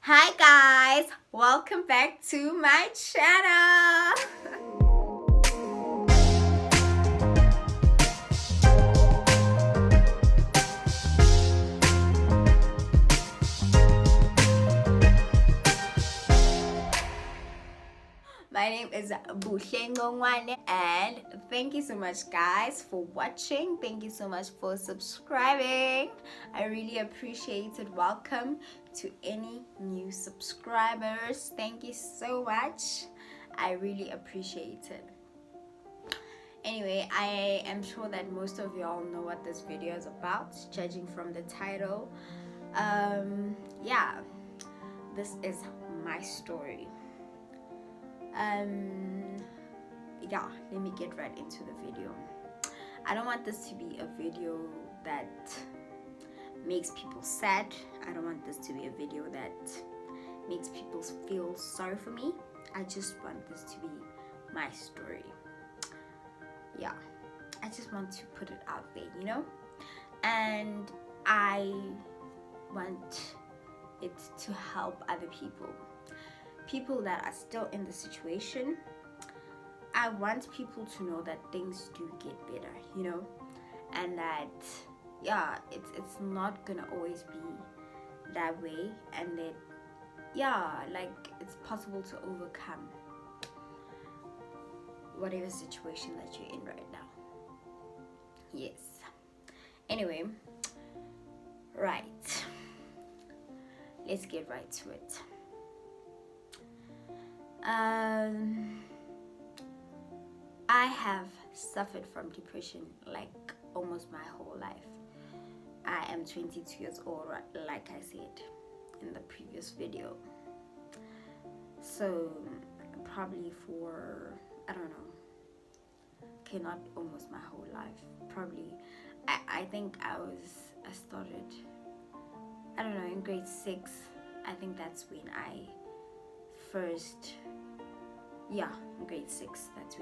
Hi guys, welcome back to my channel. My name is Buhle and thank you so much guys for watching. Thank you so much for subscribing. I really appreciate it. Welcome to any new subscribers. Thank you so much. I really appreciate it. Anyway, I am sure that most of y'all know what this video is about, judging from the title. Yeah, this is my story. Yeah, let me get right into the video. I don't want this to be a video that makes people sad. I don't want this to be a video that makes people feel sorry for me. I just want this to be my story. Yeah, I just want to put it out there, and I want it to help other people that are still in the situation. I want people to know that things do get better, and that it's not gonna always be that way, and that it's possible to overcome whatever situation that you're in right now. Yes. Anyway, right, let's get right to it. I have suffered from depression like almost my whole life. I am 22 years old, like I said in the previous video. So probably for, I don't know, okay, not almost my whole life. Probably, I think I started, I don't know, in grade 6. I think that's when I first, in grade 6, that's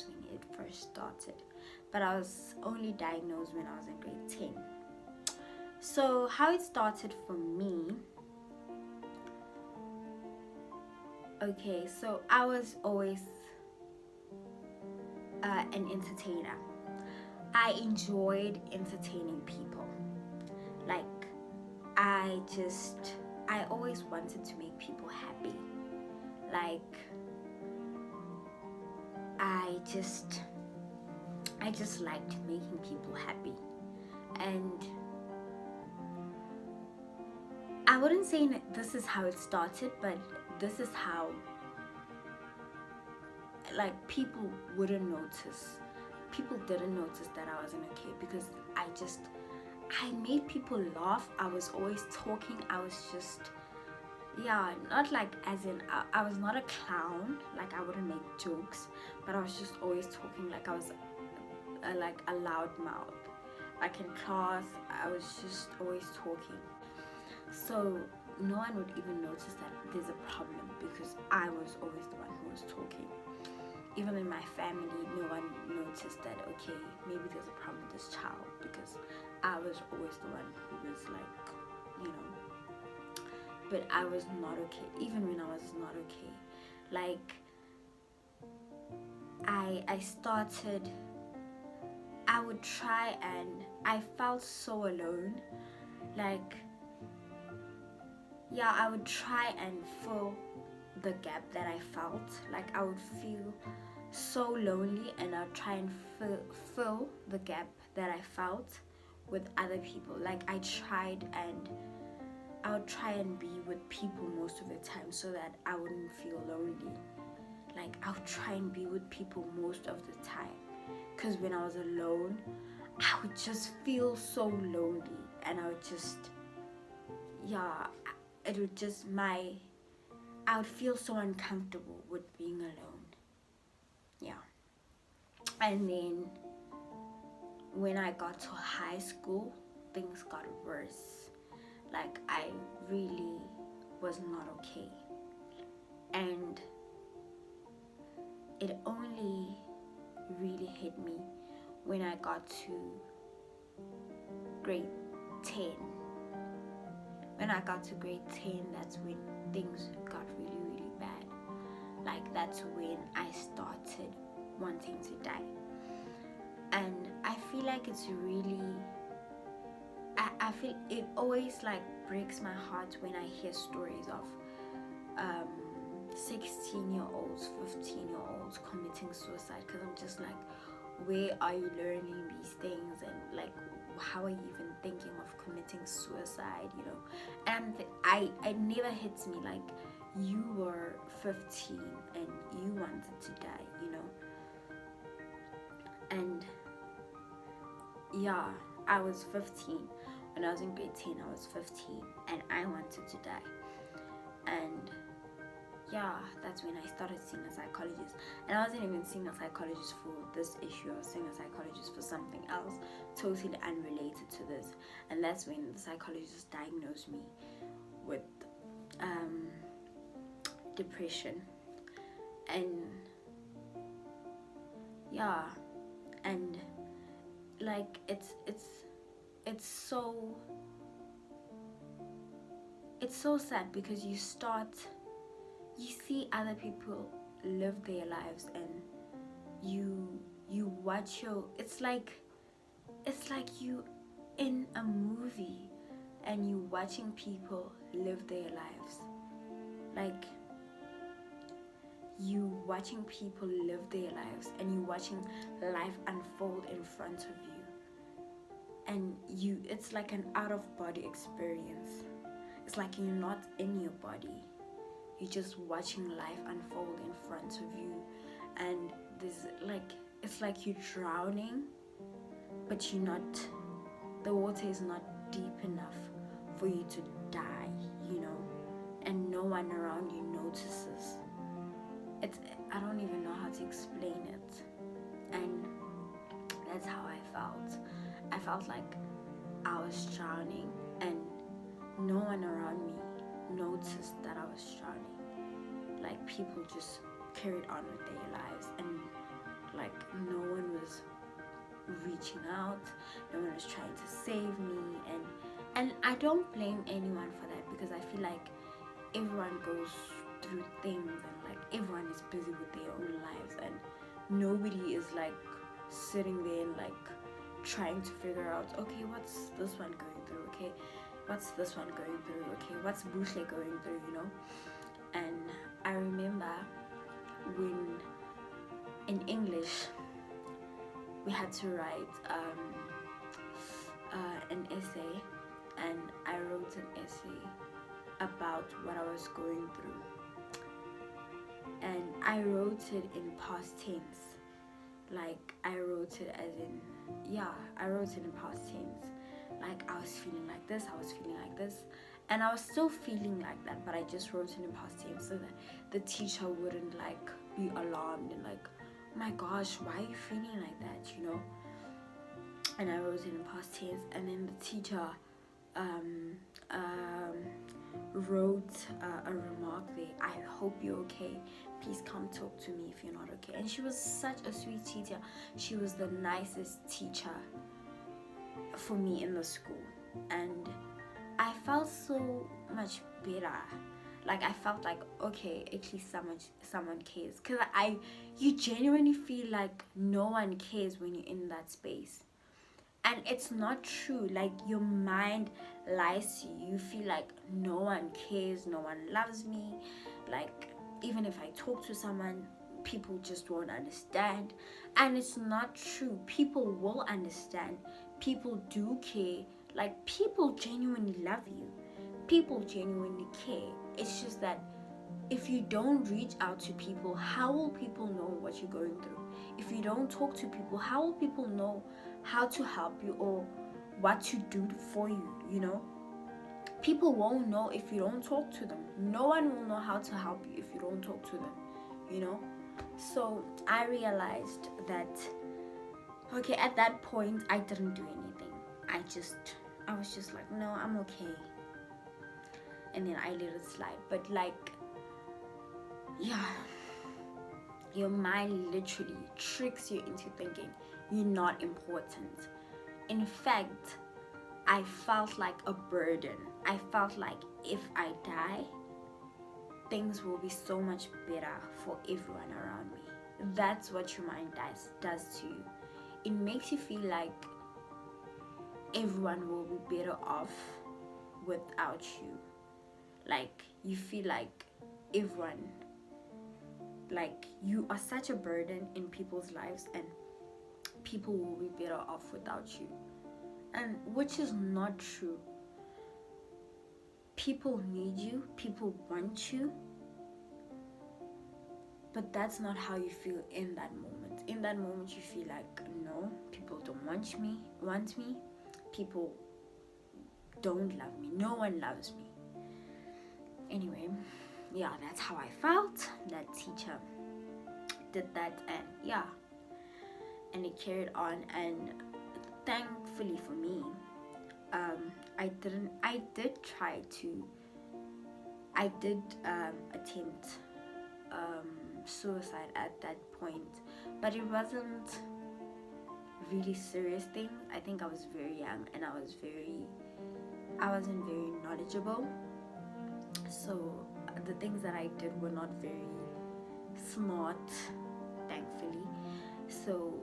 when it first started. But I was only diagnosed when I was in grade 10. So how it started for me, okay, so I was always an entertainer. I enjoyed entertaining people. Like, I always wanted to make people happy. Like, I just liked making people happy. And I wouldn't say that this is how it started, but this is how, like, people didn't notice that I wasn't okay, because I made people laugh. I was always talking. I was just, not like as in, I was not a clown, like I wouldn't make jokes, but I was just always talking, like I was like a loud mouth. Like in class, I was just always talking. So no one would even notice that there's a problem, because I was always the one who was talking. Even in my family, no one noticed that, okay, maybe there's a problem with this child, because I was always the one who was like, but I was not okay. Even when I was not okay, like, I started, I would try, and I felt so alone. Like, I would try and fill the gap that I felt. Like, I would feel so lonely, and I'll try and fill the gap that I felt with other people. Like, I would try and be with people most of the time, so that I wouldn't feel lonely. Like, I would try and be with people most of the time, because when I was alone, I would just feel so lonely, and I would just, it would just, I would feel so uncomfortable with being alone. And then when I got to high school, things got worse. Like, I really was not okay. And it only really hit me when I got to grade 10. when I got to grade 10, that's when things got really, really bad. Like, that's when I started wanting to die. And I feel like it's really, I feel it always like breaks my heart when I hear stories of 16-year-olds, 15-year-olds committing suicide, because I'm just like, where are you learning these things, and like, how are you even thinking of committing suicide, you know? And it never hits me like, you were 15 and you wanted to die, you know? And yeah, I was 15 when I was in grade 10. I was 15 and I wanted to die. And yeah, that's when I started seeing a psychologist. And I wasn't even seeing a psychologist for this issue. I was seeing a psychologist for something else, totally unrelated to this. And that's when the psychologist diagnosed me with depression. And yeah, and like it's so sad, because you see other people live their lives, and you watch it's like you in a movie, and you watching people live their lives, like you watching people live their lives, and you watching life unfold in front of you, and it's like an out-of-body experience. It's like you're not in your body, you're just watching life unfold in front of you. And there's like, it's like you're drowning, but you're not, the water is not deep enough for you to die, you know, and no one around you notices. I don't even know how to explain it. And that's how I felt. I felt like I was drowning, and no one around me noticed that I was drowning. Like, people just carried on with their lives, and like no one was reaching out, no one was trying to save me. And I don't blame anyone for that, because I feel like everyone goes through things, and like everyone is busy with their own lives, and nobody is like sitting there and like trying to figure out, okay, what's this one going through, okay, what's this one going through, okay, what's Buhle going through, you know? And I remember when in English we had to write an essay, and I wrote an essay about what I was going through, and I wrote it in past tense. Like, I wrote it as in, yeah, I wrote it in past tense. Like, I was feeling like this, I was feeling like this, and I was still feeling like that, but I just wrote it in past tense so that the teacher wouldn't like be alarmed and like, oh my gosh, why are you feeling like that, you know? And I wrote it in past tense, and then the teacher wrote a remark there: I hope you're okay, please come talk to me if you're not okay. And she was such a sweet teacher. She was the nicest teacher for me in the school, and I felt so much better. Like, I felt like, okay, at least someone cares, because you genuinely feel like no one cares when you're in that space. And it's not true. Like, your mind lies to you. You feel like no one cares, no one loves me. Like, even if I talk to someone, people just won't understand. And it's not true. People will understand. People do care. Like, people genuinely love you. People genuinely care. It's just that if you don't reach out to people, how will people know what you're going through? If you don't talk to people, how will people know how to help you or what to do for you, you know? People won't know if you don't talk to them. No one will know how to help you if you don't talk to them, you know? So I realized that, okay, at that point, I didn't do anything. I was just like, no, I'm okay. And then I let it slide. But like, yeah, your mind literally tricks you into thinking you're not important. In fact, I felt like a burden. I felt like if I die, things will be so much better for everyone around me. That's what your mind does to you. It makes you feel like everyone will be better off without you. Like you feel like everyone, like you are such a burden in people's lives, and people will be better off without you. And which is not true. People need you, people want you, but that's not how you feel in that moment. In that moment you feel like, no, people don't want me, people don't love me, no one loves me. Anyway, yeah, that's how I felt. That teacher did that, and yeah, and it carried on. And thankfully for me, I did attempt suicide at that point, but it wasn't really serious thing. I think I was very young, and I wasn't very knowledgeable, so the things that I did were not very smart, thankfully, so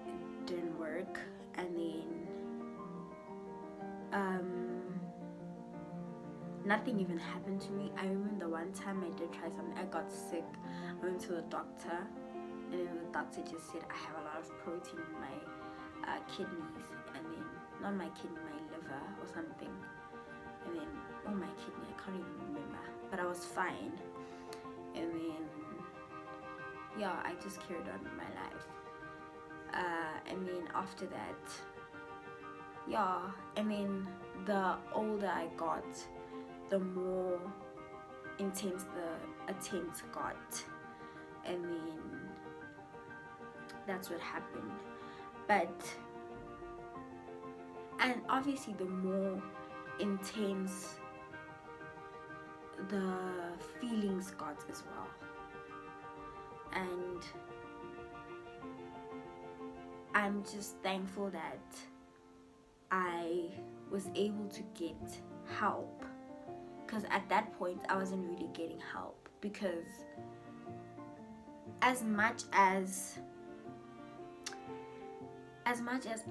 it didn't work. And then nothing even happened to me. I remember the one time I did try something, I got sick. I went to the doctor, and then the doctor just said I have a lot of protein in my kidneys, and then not my kidney, my liver or something, and then my kidney, I can't even remember, but I was fine. And then yeah, I just carried on with my life. And then after that, yeah, and then the older I got, the more intense the attempts got, and then that's what happened. And obviously the more intense the feelings got as well, and I'm just thankful that I was able to get help, because at that point I wasn't really getting help, because as much as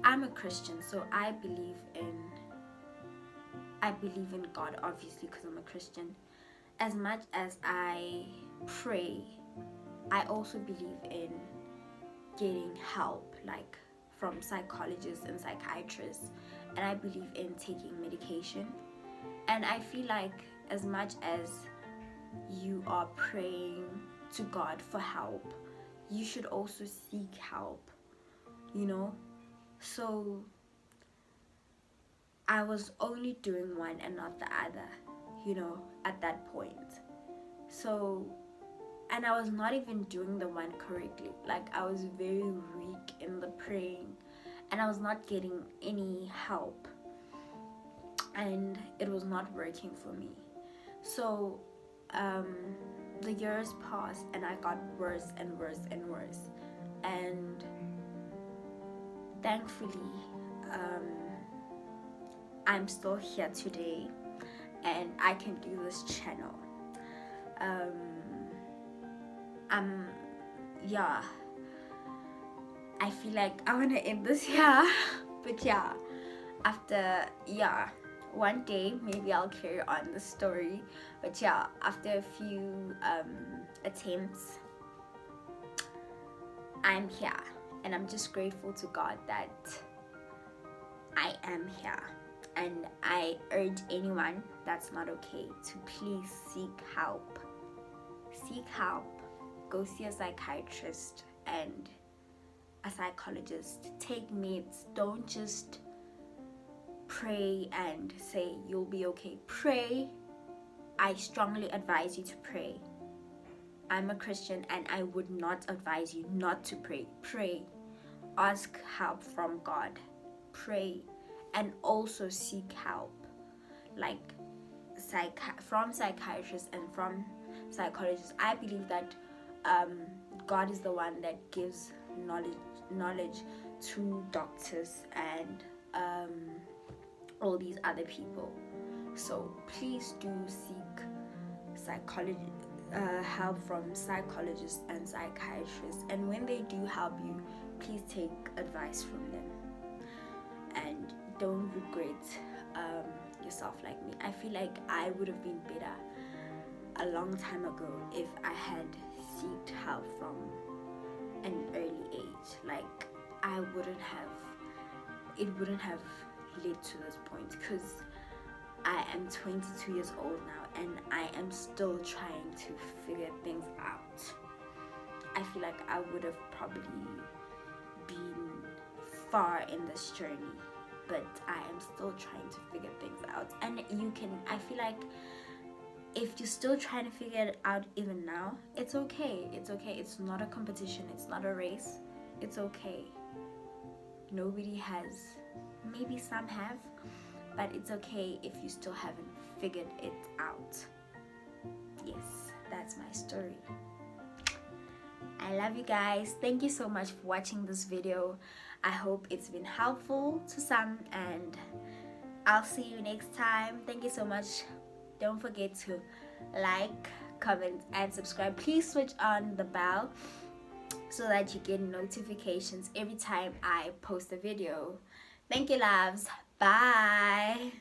I'm a Christian, so I believe in God, obviously, because I'm a Christian. As much as I pray, I also believe in getting help, like from psychologists and psychiatrists, and I believe in taking medication. And I feel like as much as you are praying to God for help, you should also seek help, you know. So I was only doing one and not the other, you know, at that point. So, and I was not even doing the one correctly. Like, I was very weak in the praying, and I was not getting any help, and it was not working for me. So the years passed, and I got worse and worse and worse, and thankfully I'm still here today, and I can do this channel. Yeah, I feel like I want to end this here. But yeah, after, yeah, one day maybe I'll carry on the story. But yeah, after a few attempts, I'm here, and I'm just grateful to God that I am here. And I urge anyone that's not okay to please seek help. Seek help. Go see a psychiatrist and a psychologist. Take meds. Don't just pray and say you'll be okay. Pray. I strongly advise you to pray. I'm a Christian, and I would not advise you not to pray. Pray. Ask help from God. Pray. And also seek help, like from psychiatrists and from psychologists. I believe that God is the one that gives knowledge to doctors and all these other people. So please do seek psychology help from psychologists and psychiatrists, and when they do help you, please take advice from them and don't regret yourself like me. I feel like I would have been better a long time ago if I had sought help from an early age. Like I wouldn't have, it wouldn't have led to this point, because I am 22 years old now and I am still trying to figure things out. I feel like I would have probably been far in this journey, but I am still trying to figure things out. And you can, I feel like if you're still trying to figure it out even now, it's okay. It's okay. It's not a competition. It's not a race. It's okay. Nobody has. Maybe some have, but it's okay if you still haven't figured it out. Yes, that's my story. I love you guys. Thank you so much for watching this video. I hope it's been helpful to some, and I'll see you next time. Thank you so much. Don't forget to like, comment, and subscribe. Please switch on the bell so that you get notifications every time I post a video. Thank you, loves. Bye.